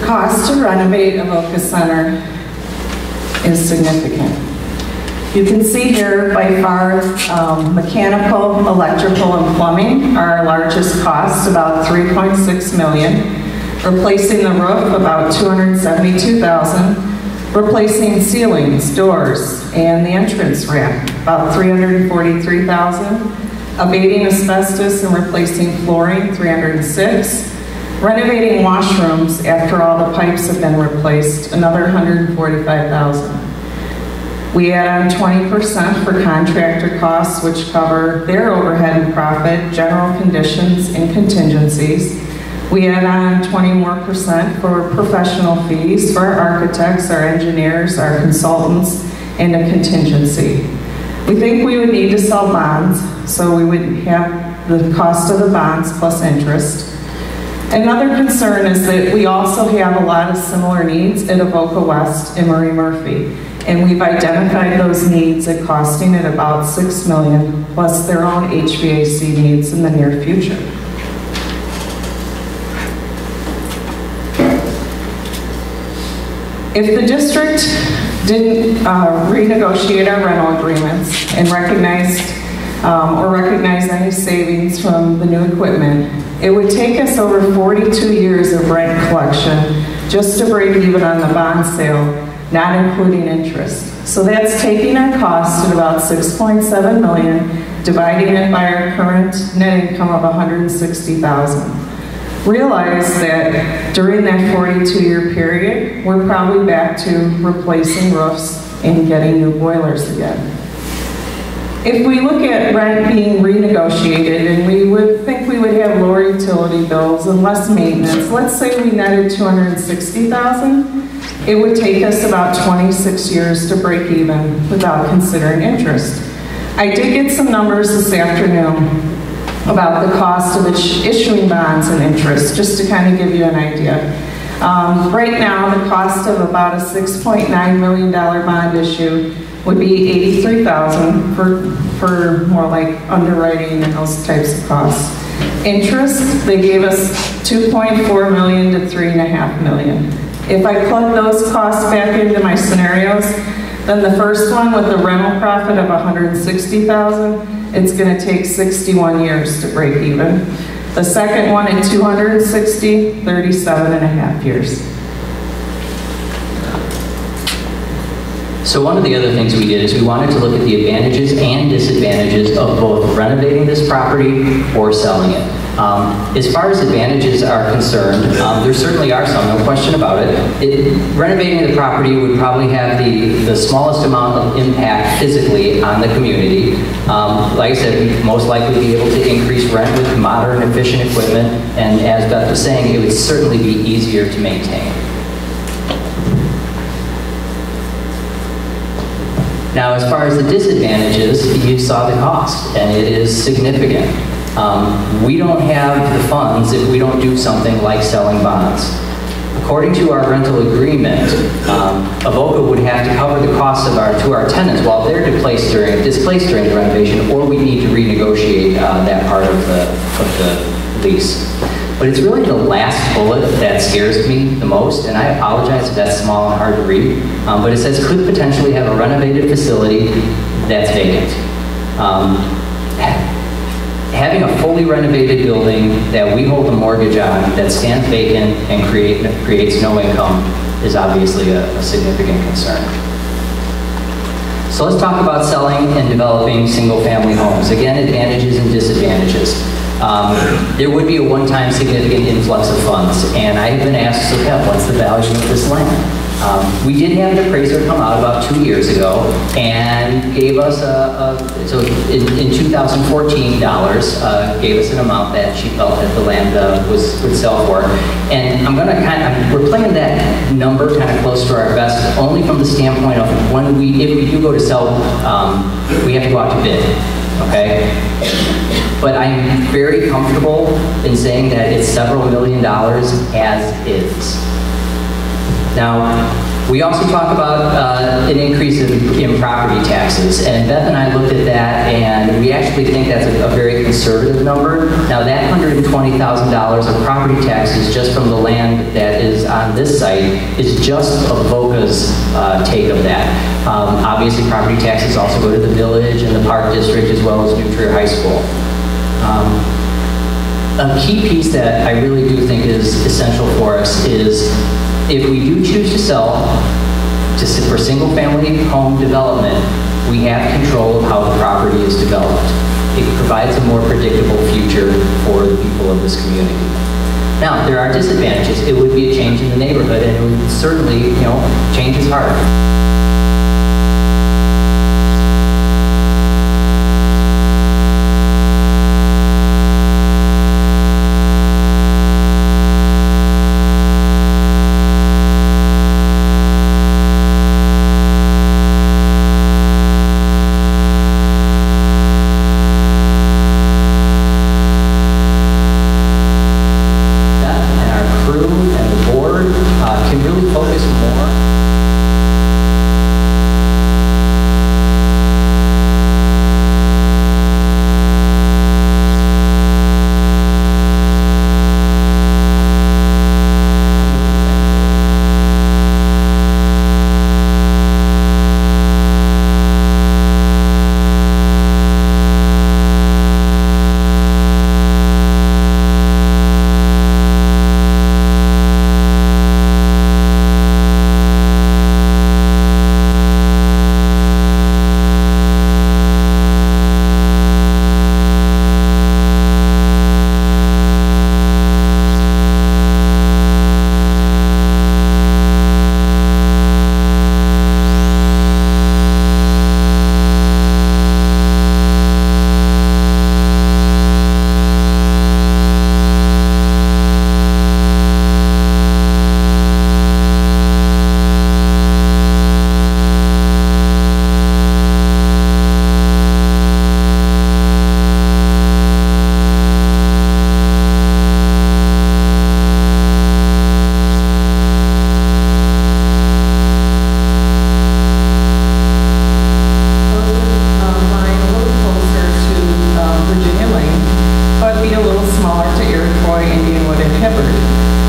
Cost to renovate Avoca Center is significant. You can see here by far mechanical, electrical, and plumbing are our largest costs, about $3.6 million. Replacing the roof, about $272,000. Replacing ceilings, doors, and the entrance ramp, about $343,000. Abating asbestos and replacing flooring, $306,000. Renovating washrooms after all the pipes have been replaced, another $145,000. We add on 20% for contractor costs, which cover their overhead and profit, general conditions, and contingencies. We add on 20% more for professional fees for our architects, our engineers, our consultants, and a contingency. We think we would need to sell bonds, so we would have the cost of the bonds plus interest. Another concern is that we also have a lot of similar needs at Avoca West and Marie Murphy, and we've identified those needs at costing at about $6 million, plus their own HVAC needs in the near future. If the district didn't renegotiate our rental agreements and recognize any savings from the new equipment, it would take us over 42 years of rent collection just to break even on the bond sale, not including interest. So that's taking our cost at about $6.7 million, dividing it by our current net income of $160,000. Realize that during that 42-year period, we're probably back to replacing roofs and getting new boilers again. If we look at rent being renegotiated, and we would think we would have lower utility bills and less maintenance, let's say we netted $260,000, it would take us about 26 years to break even without considering interest. I did get some numbers this afternoon about the cost of issuing bonds and interest, just to kind of give you an idea. Right now, the cost of about a $6.9 million bond issue would be $83,000 for more like underwriting and those types of costs. Interest, they gave us $2.4 million to $3.5 million. If I plug those costs back into my scenarios, then the first one with a rental profit of $160,000, it's going to take 61 years to break even. The second one at 260, 37.5 years. So one of the other things we did is we wanted to look at the advantages and disadvantages of both renovating this property or selling it. As far as advantages are concerned, there certainly are some, no question about it. Renovating the property would probably have the smallest amount of impact physically on the community. Like I said, we'd most likely be able to increase rent with modern, efficient equipment, and as Beth was saying, it would certainly be easier to maintain. Now, as far as the disadvantages, you saw the cost, and it is significant. We don't have the funds if we don't do something like selling bonds. According to our rental agreement, Avoca would have to cover the costs of to our tenants while they're displaced during the renovation, or we need to renegotiate that part of the lease. But it's really the last bullet that scares me the most, and I apologize if that's small and hard to read, but it says, could potentially have a renovated facility that's vacant. Having a fully renovated building that we hold a mortgage on that stands vacant and creates no income is obviously a significant concern. So let's talk about selling and developing single-family homes. Again, advantages and disadvantages. There would be a one-time significant influx of funds, and I have been asked, so Kev, what's the value of this land? We did have an appraiser come out about 2 years ago and gave us in 2014 dollars, gave us an amount that she felt that the land would sell for. And we're playing that number kind of close to our vest only from the standpoint of if we do go to sell, we have to go out to bid, okay? But I'm very comfortable in saying that it's several $1 million as is. Now, we also talk about an increase in property taxes, and Beth and I looked at that, and we actually think that's a very conservative number. Now, that $120,000 of property taxes just from the land that is on this site is just Avoca's take of that. Obviously, property taxes also go to the village and the park district as well as New Trier High School. A key piece that I really do think is essential for us is if we do choose to sell for single-family home development, we have control of how the property is developed. It provides a more predictable future for the people of this community. Now, there are disadvantages. It would be a change in the neighborhood, and it would certainly, change is hard.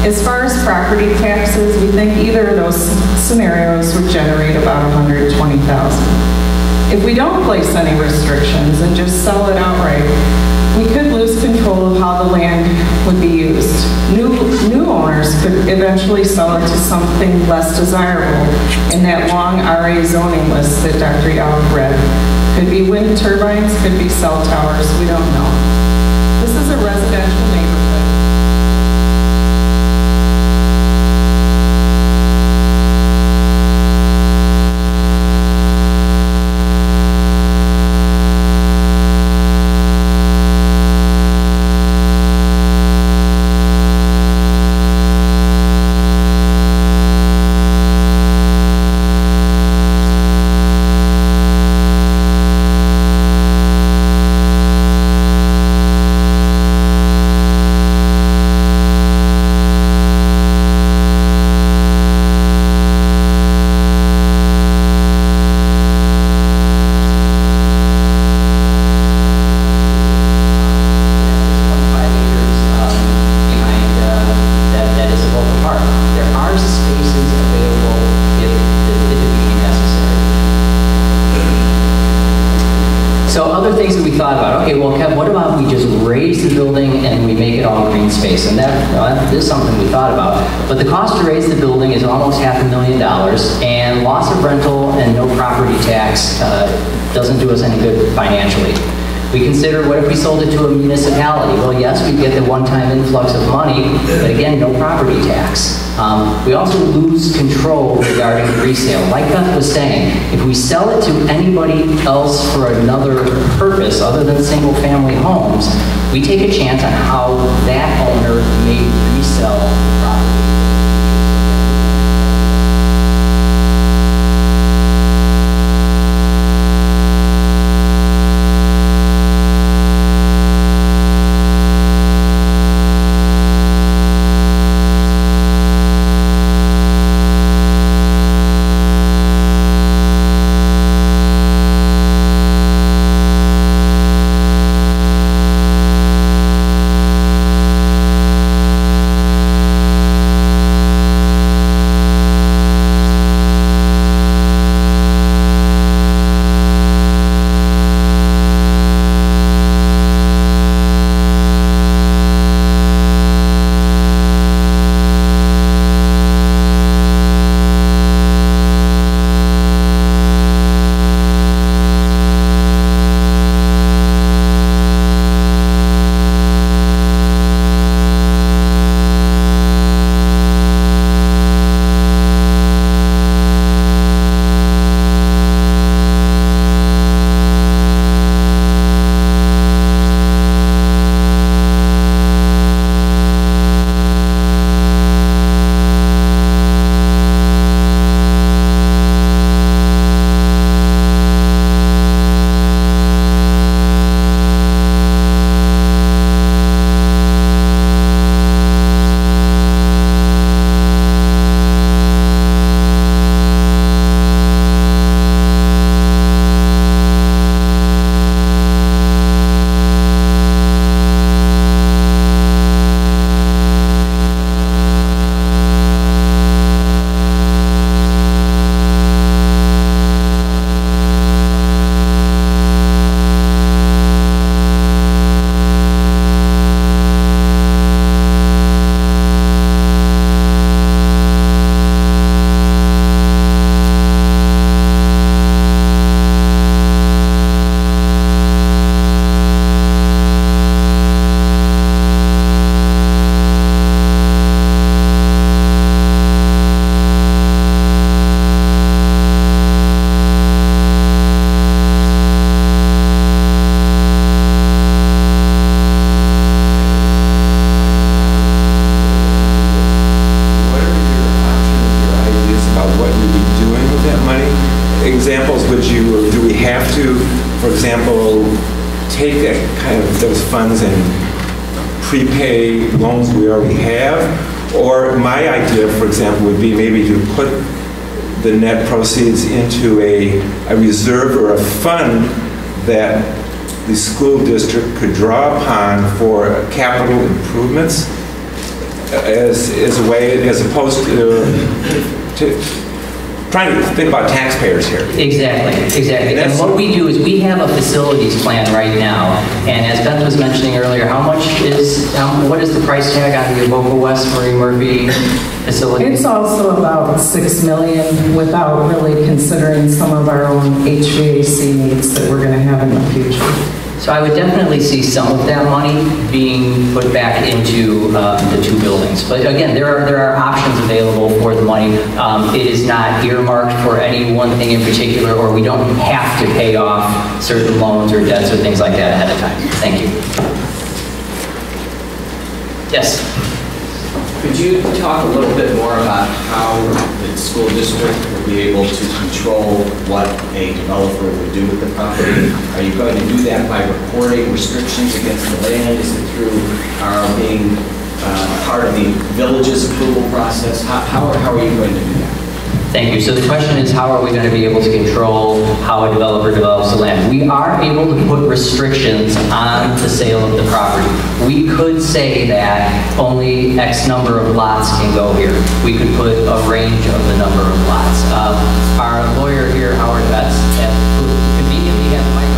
As far as property taxes, we think either of those scenarios would generate about $120,000. If we don't place any restrictions and just sell it outright, we could lose control of how the land would be used. New owners could eventually sell it to something less desirable in that long RA zoning list that Dr. Yao read. Could be wind turbines, could be cell towers, we don't know. This is a residential neighborhood. And that is something we thought about. But the cost to raise the building is almost $500,000, and loss of rental and no property tax doesn't do us any good financially. We consider, what if we sold it to a municipality? Well, yes, we get the one-time influx of money, but again, no property tax. We also lose control regarding resale. Like Beth was saying, if we sell it to anybody else for another purpose other than single-family homes, we take a chance on how that owner may resell the property. examples would you, or do we have to, for example, take that kind of those funds and prepay loans we already have? Or my idea, for example, would be maybe to put the net proceeds into a reserve or a fund that the school district could draw upon for capital improvements as a way, as opposed to trying to think about taxpayers here. Exactly. And what we do is we have a facilities plan right now, and as Beth was mentioning earlier, what is the price tag on the Avoca West Marie Murphy facility? It's also about $6 million without really considering some of our own HVAC needs that we're going to have in the future. So I would definitely see some of that money being put back into the two buildings. But again, there are options available for the money. It is not earmarked for any one thing in particular, or we don't have to pay off certain loans or debts or things like that ahead of time. Thank you. Yes? Could you talk a little bit more about how the school district will be able to control what a developer would do with the property? Are you going to do that by recording restrictions against the land? Is it through being part of the village's approval process? How are you going to do that? Thank you. So the question is, how are we going to be able to control how a developer develops the land? We are able to put restrictions on the sale of the property. We could say that only X number of lots can go here. We could put a range of the number of lots. Our lawyer here, Howard Betts, who conveniently has a microphone.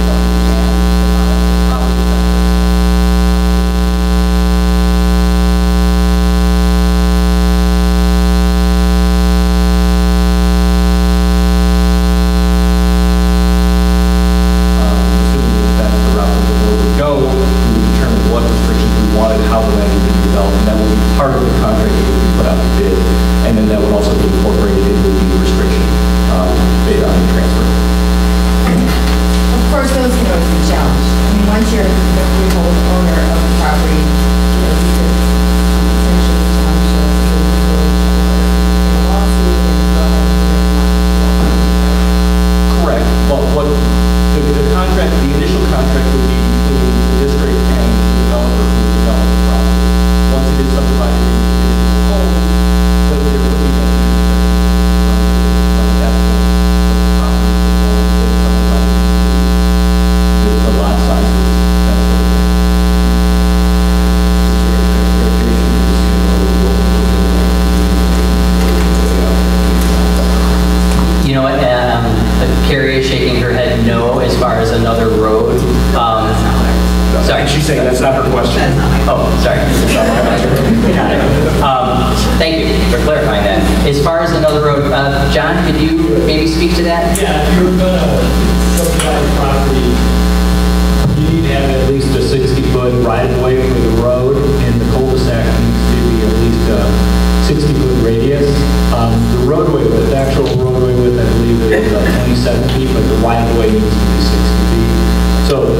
Carrie is shaking her head no as far as another road. Sorry. She's saying that's not her question. Oh, sorry. Thank you for clarifying that. As far as another road, John, could you maybe speak to that? Yeah, if you're going to subdivide the property, you need to have at least a 60-foot right-of-way for the road, and the cul-de-sac needs to be at least a 60-foot radius. The roadway width, the actual roadway width, I believe is 27 feet, but the right-of-way needs to be 60 feet. So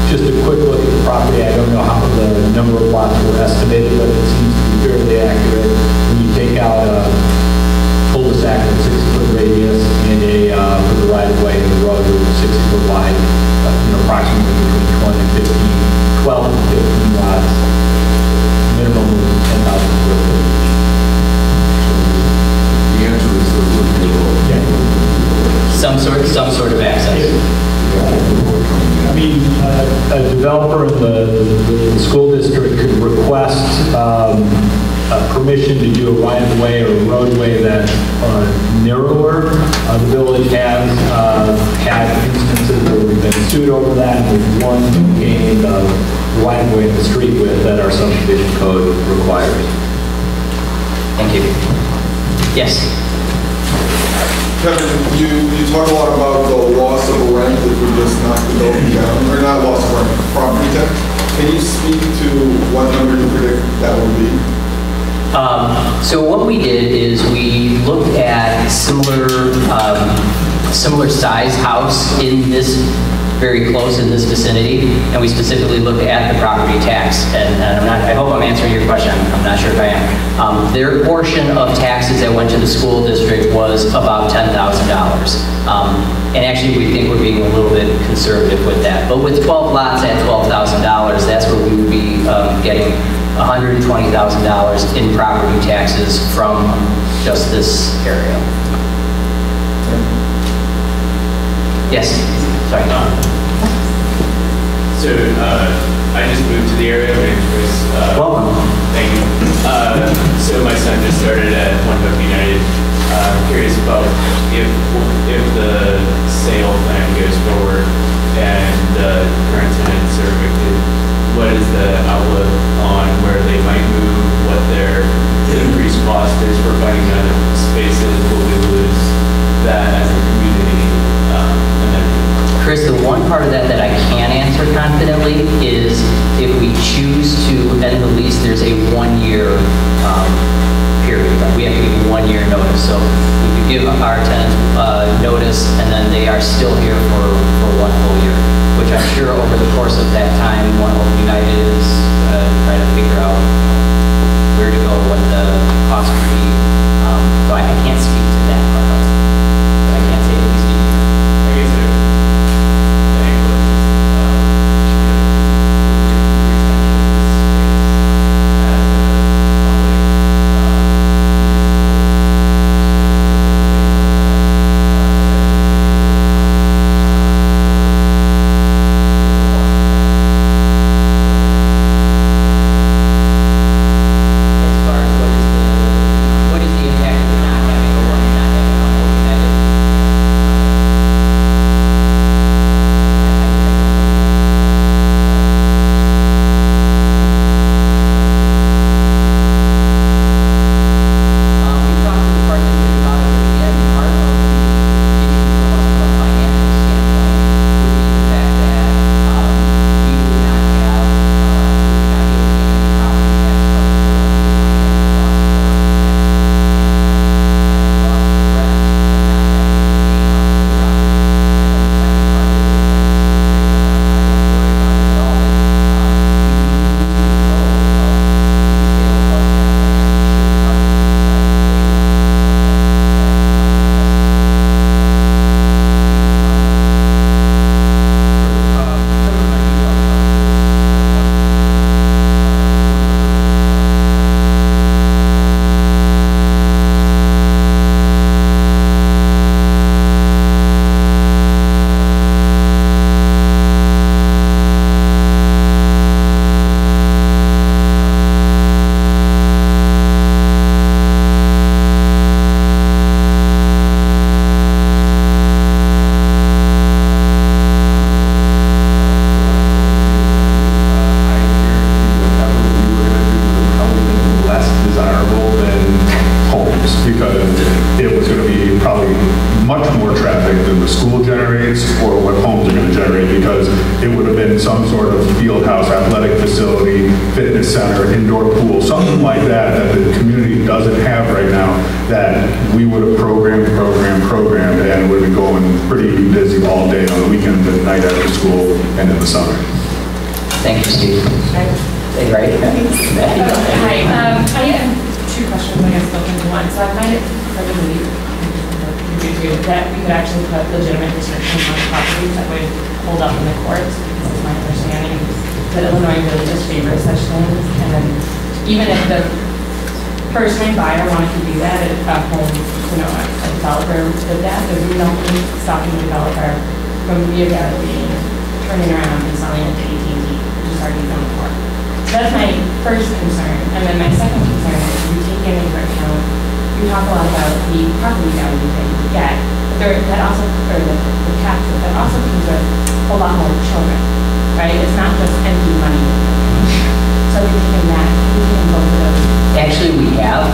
just a quick look at the property. I don't know how the number of lots were estimated, but it seems to be fairly accurate. When you take out a cul-de-sac with 60-foot radius and for the right-of-way and the road with 60-foot wide, approximately between 12 and 15 lots, minimum of 10,000 square feet. The answer is Some sort of access. I mean, a developer in the school district could request permission to do a right-of-way or a roadway that's narrower. The village has had instances where we've been sued over that, with one gained the right-of-way in the street width that our subdivision code requires. Thank you. Yes. Kevin, you talk a lot about the loss of rent if we just knock the building down, or not loss of rent, property tax. Can you speak to what number you predict that would be? So what we did is we looked at similar size house in this very close in this vicinity, and we specifically looked at the property tax. And I hope I'm answering your question. I'm not sure if I am. Their portion of taxes that went to the school district was about $10,000. And actually, we think we're being a little bit conservative with that. But with 12 lots at $12,000, that's where we would be getting $120,000 in property taxes from just this area. Yes, sorry. So I just moved to the area. My name's Chris. Welcome. Thank you. So my son just started at One Hope United. I'm curious about if the sale plan goes forward and the current tenants are evicted, what is the outlook on where they might move, what their increased cost is for finding other spaces, will we lose that as a community? And then Chris, the one part of that that I can answer confidently is if we choose to end the lease, there's a 1-year period. We have to give 1 year notice. So we could give our tenants notice, and then they are still here for 1 whole year, which I'm sure over the course of that time, One Hope United is trying to figure out where to go, what the cost would be. So I can't speak to that part of it. But I can't say at least a year. I guess the thing was As far as what is the impact of not having a One Hope United? We talked to the Department about it, but again, part of the issue for us from a financial standpoint would be the fact that we would not have, we would not be able to get any property tax or what homes are going to generate, because it would have been some sort of field house, athletic facility, fitness center, indoor pool, something like that that the community doesn't have right now, that we would have programmed, and would be going pretty busy all day on the weekends, at night after school, and in the summer. Thank you, Steve. Right? Hi, I have 2 questions, I guess, built into one. So I find it incredibly that we could actually put legitimate restrictions on properties that would hold up in the courts, because it's my understanding that Illinois really just favors such things. And even if the first-time buyer wanted to do that, if a home, a developer did that, there's nothing stopping the developer from legally turning around and selling it to AT&T, which is already done before. So that's my first concern. And then my second concern is you take into account, you talk a lot about the property value that you would get, but that also, or the taxes, that also comes with a lot more children, right? It's not just empty money. So we're taking that, we're taking both of those. Actually, we have,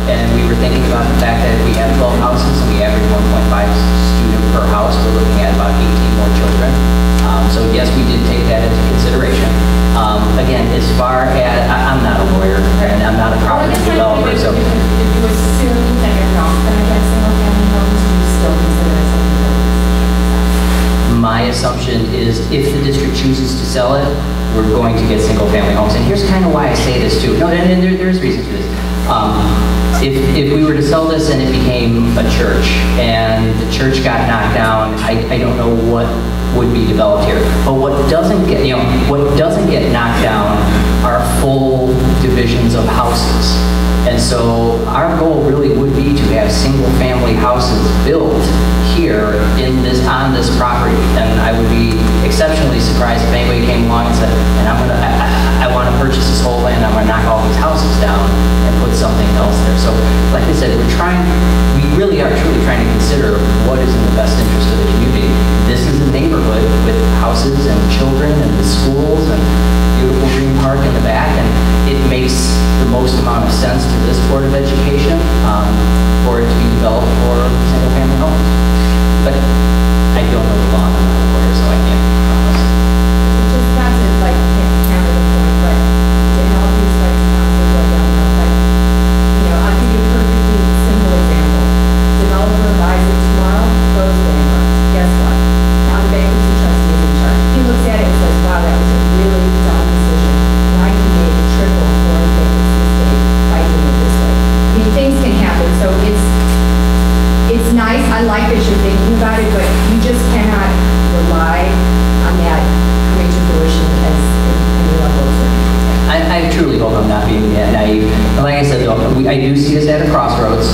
and we were thinking about the fact that if we have 12 houses and we average 1.5 student per house, we're looking at about 18 more children. So yes, we did take that into consideration. Again, as far as, I'm not a lawyer and I'm not a property developer, so. If you assume that you're not going to get single-family homes, do you still consider it something? My assumption sell it, we're going to get single-family homes. And here's kind of why I say this too. No, and there's reasons for this. If we were to sell this and it became a church, and the church got knocked down, I don't know what would be developed here. But what doesn't get knocked down are full divisions of houses. And so our goal really would be to have single-family houses built here on this property. And I would be exceptionally surprised if anybody came along and said, and I want to purchase this whole land, I'm going to knock all these houses down and put something else there. So like I said, we really are truly trying to consider what is in the best interest of the community. This is a neighborhood with houses and children and the schools and beautiful green park in the back, and it makes the most amount of sense to this Board of Education for it to be developed for single-family homes. But I don't know the law, I'm not a lawyer, so I can't promise. Just not to like hammer the point, but to help you start to concept what down there, but I'll give you a perfectly simple example. Developer buys it tomorrow, goes bankrupt. Guess what? Now the bankruptcy trustee is in charge. He looks at it and says, wow, that was a really dumb decision. Why can they triple for a bankruptcy estate by doing it this way? I mean, things can happen, so it's nice. I like that you're thinking about it, but you just cannot rely on that coming to fruition as any level of certainty. I truly hope I'm not being that naive. And like I said, though, I do see us at a crossroads,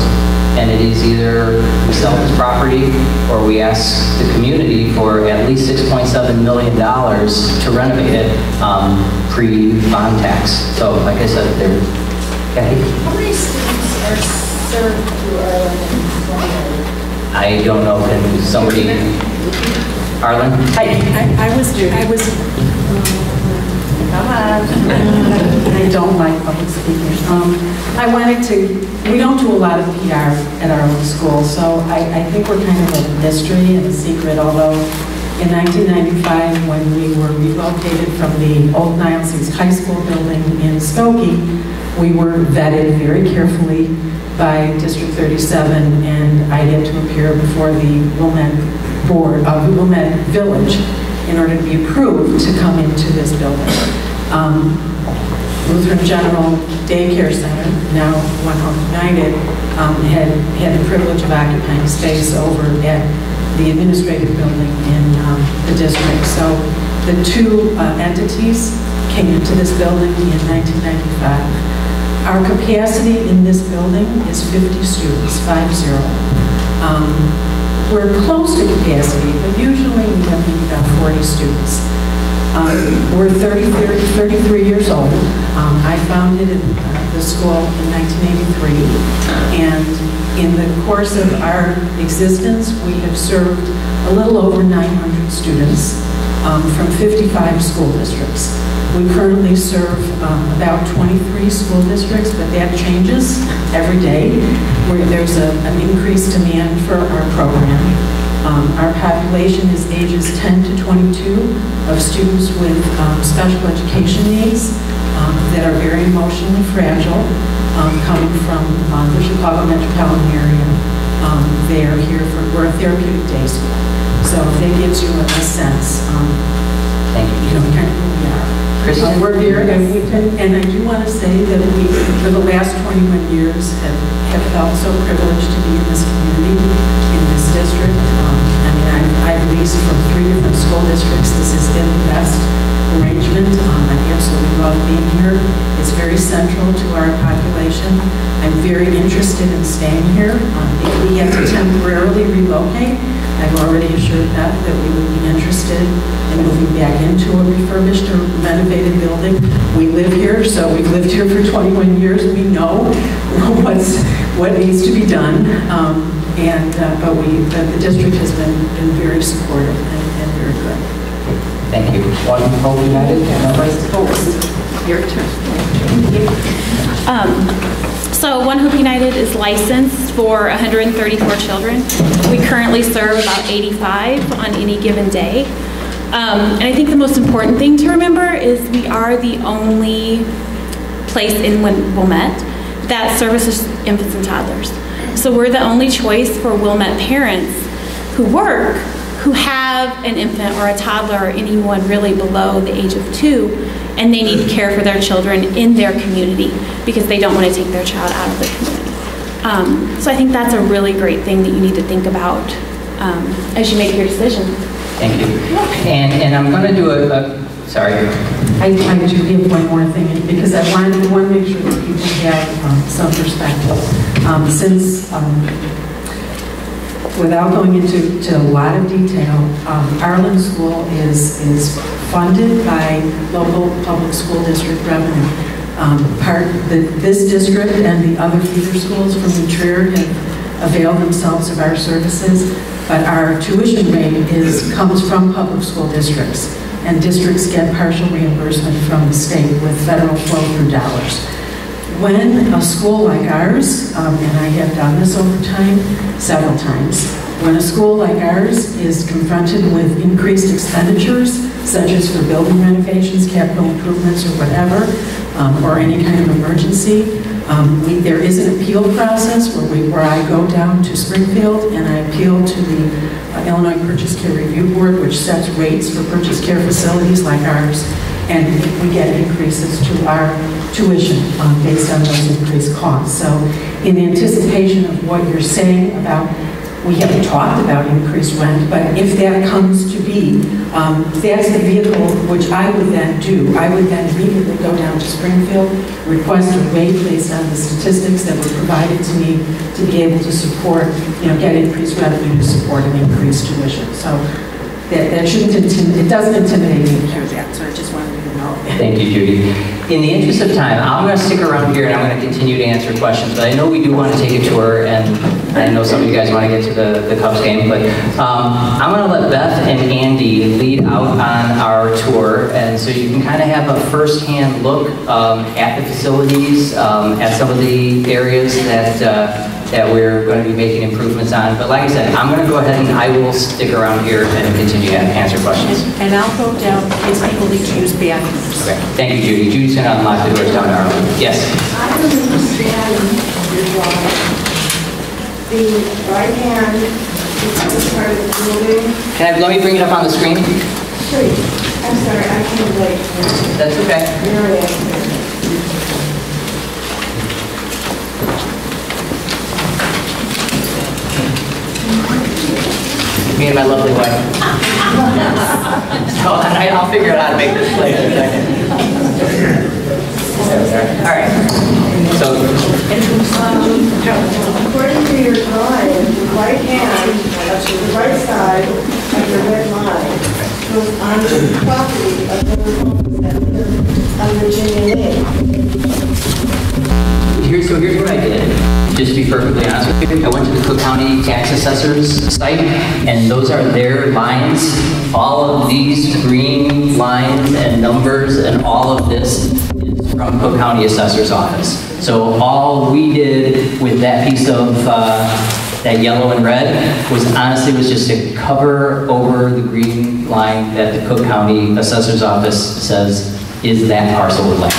and it is either we sell this property or we ask the community for at least $6.7 million to renovate it pre-bond tax. So like I said, Kathy? How many students are served through Arlen? I don't know, can somebody, Arlen? I was, come on. I don't like public speaking. We don't do a lot of PR at our own school, so I think we're kind of a mystery and a secret, although in 1995, when we were relocated from the old Niles East High School building in Skokie, we were vetted very carefully by District 37, and I get to appear before the Wilmette Board of Wilmette Village in order to be approved to come into this building. Lutheran General Daycare Center, now One Hope United, had the privilege of occupying space over at the administrative building in the district. So the two entities came into this building in 1995. Our capacity in this building is 50 students, 50. We're close to capacity, but usually we have about 40 students. We're 33 years old. I founded the school in 1983, and in the course of our existence, we have served a little over 900 students from 55 school districts. We currently serve about 23 school districts, but that changes every day. There's an increased demand for our program. Our population is ages 10 to 22 of students with special education needs that are very emotionally fragile, coming from the Chicago metropolitan area. They are here we're a therapeutic day school. So if that gives you a sense, Thank you. Kind of who we are. Kristen? We're here, and I do want to say that we, for the last 21 years, have felt so privileged to be in this community, in this district. I've leased from 3 different school districts. This has been the best arrangement. I absolutely love being here. It's very central to our population. I'm very interested in staying here. If we had to temporarily relocate, I've already assured Beth that we would be interested in moving back into a refurbished or renovated building. We live here, so we've lived here for 21 years. We know what needs to be done. But the district has been very supportive and very good. Thank you. One Hope United, Your turn. So One Hope United is licensed for 134 children. We currently serve about 85 on any given day. And I think the most important thing to remember is we are the only place in Wilmette that services infants and toddlers. So we're the only choice for Wilmette parents who work, who have an infant or a toddler or anyone really below the age of 2, and they need care for their children in their community because they don't want to take their child out of the community. So I think that's a really great thing that you need to think about as you make your decision. Thank you. And I'm going to do sorry. I do give one more thing, because I want to make sure that people have some perspective. Without going into a lot of detail, Arlen School is funded by local public school district revenue. This district and the other feeder schools from New Trier have availed themselves of our services, but our tuition rate comes from public school districts, and districts get partial reimbursement from the state with federal flow-through dollars. When a school like ours, and I have done this over time, several times, when a school like ours is confronted with increased expenditures, such as for building renovations, capital improvements, or whatever, or any kind of emergency, there is an appeal process where I go down to Springfield and I appeal to the Illinois Purchase Care Review Board, which sets rates for purchase care facilities like ours, and we get increases to our tuition based on those increased costs. So in anticipation of what you're saying about, we haven't talked about increased rent, but if that comes to be, that's the vehicle which I would then do. I would then immediately go down to Springfield, request a rate based on the statistics that were provided to me to be able to support, get increased revenue to support an increased tuition. So that shouldn't it doesn't intimidate me to hear that, so I just wanted you to know. Thank you, Judy. In the interest of time, I'm going to stick around here and I'm going to continue to answer questions, but I know we do want to take a tour, and I know some of you guys want to get to the Cubs game, but I'm going to let Beth and Andy lead out on our tour, and so you can kind of have a first-hand look at the facilities, at some of the areas that we're going to be making improvements on. But like I said, I'm going to go ahead and I will stick around here and continue to answer questions. And I'll go down in case people need to use bathrooms. Okay. Thank you, Judy. Judy's going to unlock the doors down to Arlen. Yes? I don't understand your drawing. The right hand is part of the building. Let me bring it up on the screen? Sure. I'm sorry, I can't wait. That's okay. There it is. Me and my lovely wife. So I'll figure out how to make this play in a second. All right. So, according to your drawing, the right hand, the right side of the red line goes on the property of the on Virginia Lake. Here's what I did. Just to be perfectly honest with you, I went to the Cook County Tax Assessor's site, and those are their lines. All of these green lines and numbers and all of this is from Cook County Assessor's Office. So all we did with that piece of that yellow and red was just to cover over the green line that the Cook County Assessor's Office says is that parcel of land.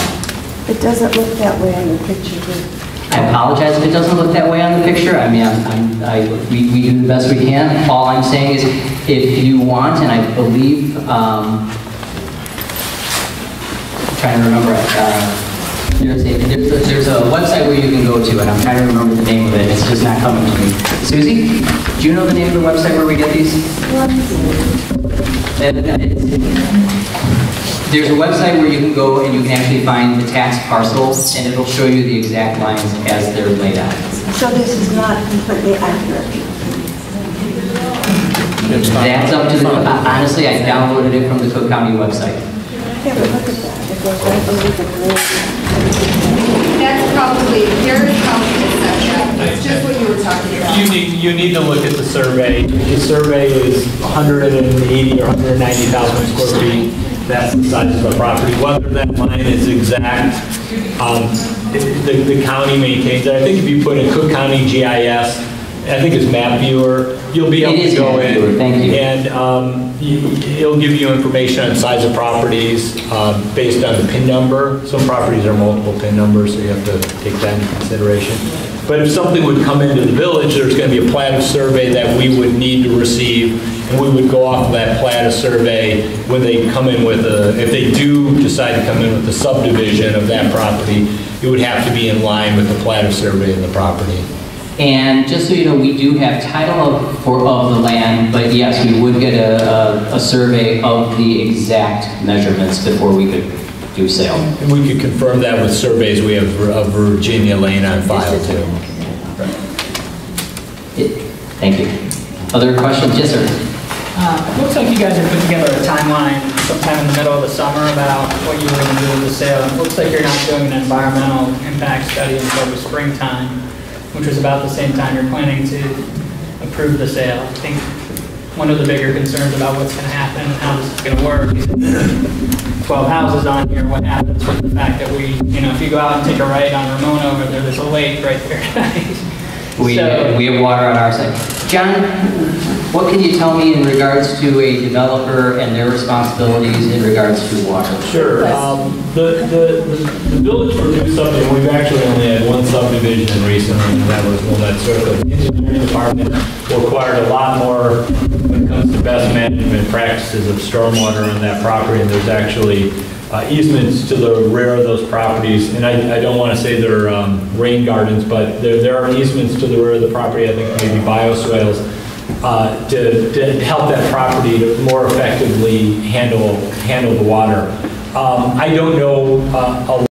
It doesn't look that way on the picture. I apologize if it doesn't look that way on the picture. I mean, we do the best we can. All I'm saying is, if you want, and I believe, I'm trying to remember, there's a website where you can go to, and I'm trying to remember the name of it. It's just not coming to me. Susie, do you know the name of the website where we get these? There's a website where you can go and you can actually find the tax parcels, and it'll show you the exact lines as they're laid out. So this is not completely accurate. That's up to the, honestly, I downloaded it from the Cook County website. Yeah, but look at that. That's probably, here's probably the It's just what you were talking about. You need to look at the survey. The survey is 180 or 190,000 square feet. That's the size of the property. Whether that line is exact, the county maintains it. I think if you put in Cook County GIS, I think it's Map Viewer. You'll be able to go in. Thank you. And it'll give you information on size of properties based on the PIN number. Some properties are multiple PIN numbers, so you have to take that into consideration. But if something would come into the village, there's going to be a plat of survey that we would need to receive, and we would go off of that plat of survey when they come in with if they do decide to come in with a subdivision of that property, it would have to be in line with the plat of survey of the property. And just so you know, we do have title of the land, but yes, we would get a survey of the exact measurements before we could do sale. And we could confirm that with surveys we have of Virginia Lane on file too. Thank you. Other questions? Yes, sir. Looks like you guys have put together a timeline sometime in the middle of the summer about what you were going to do with the sale. It looks like you're not doing an environmental impact study until the springtime, which was about the same time you're planning to approve the sale. I think one of the bigger concerns about what's going to happen and how this is going to work is 12 houses on here, what happens with the fact that if you go out and take a right on Ramona over there, there's a lake right there. We have water on our side. John, what can you tell me in regards to a developer and their responsibilities in regards to water? Sure. The village produced something. We've actually only had one subdivision recently, and that was Wilmette Circle. The engineering department required a lot more when it comes to best management practices of stormwater on that property, and there's actually easements to the rear of those properties, and I don't want to say they're rain gardens, but there are easements to the rear of the property, I think maybe bioswales, to help that property to more effectively handle the water. I don't know a